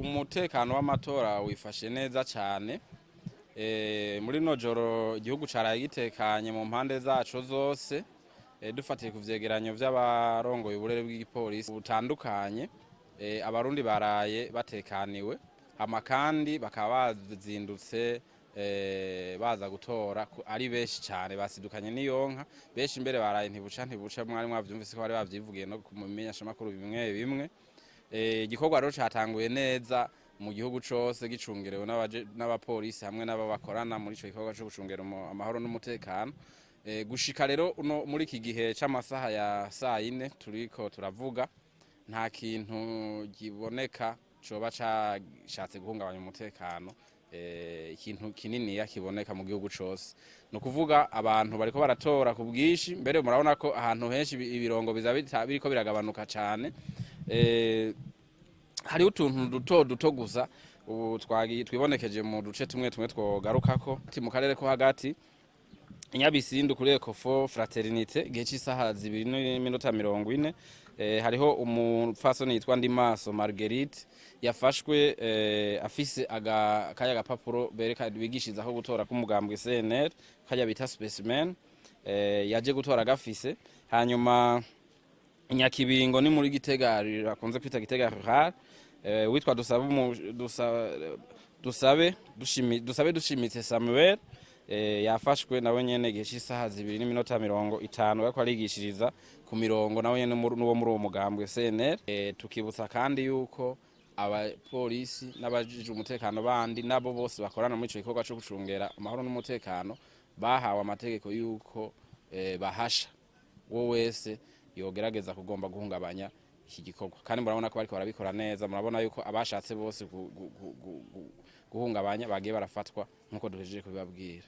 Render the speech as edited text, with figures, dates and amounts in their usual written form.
umutekano w'amatora wifashe neza cyane. Muri no joro igihugu caraye gitekanye mu mpande zaco zose, dufatiye ku vyegeranyo vy'abarongoye uburere bw'igipolisi butandukanye. Abarundi baraye batekaniwe, hama kandi bakaba bazindutse baza gutora ari benshi cyane, basidukanye n'iyonka benshi imbere baraye ntibuca mwari mwavyumvise ko bari bavyivugiye no kumenyesha makuru bimwe bimwe. Igikorwa rero catanguye neza mu gihugu cose gicungerewe n'abapolisi hamwe n'ababakorana muri ico gikorwa cyo gucungera amahoro n'umutekano. Gushika rero muri iki gihe c'amasaha ya 4 turiko turavuga, nta kintu giboneka coba cashatse guhungabanya umutekano, ikintu kinini yakiboneka mu gihugu cose. No kuvuga abantu bariko baratora ku bwishi, mbere murabona ko ahantu henshi ibirongo biriko biragabanuka cyane. Hari utuntu duto gusa twibonekeje mu duce tumwe twogarukako mu karere ko hagati Inyabisindu kuri Ecofo Fraternité igihe cy'isaha 2:40 hariho umupfasoni yitwa Ndimaso Marguerite yafashwe afise kaya gapapuro bereka bigishizaho gutora k'umugambwe CNL kaya bita specimen, yaje gutora gafise. Hanyuma Nyakibingo ni muri Gitega akunze kwita Gitega Rural, witwa Dusabe dushimitse Samuel, yafashwe nawe nyene igihe cy'isaha 2:50 yako arigishiriza ku mirongo nawe nyene n'uwo muri uwo mugambwe CNL. Tukibutsa kandi yuko abapolisi n'abajije umutekano bandi nabo bose bakorana muri ico gikorwa cyo gucungera amahoro n'umutekano bahawe amategeko yuko bahasha wo wese yogerageza kugomba guhungabanya iki gikorwa, kandi murabona ko bariko barabikora neza. Murabona yuko abashatse bose guhungabanya bagiye barafatwa nkuko duhejeje kubibabwira.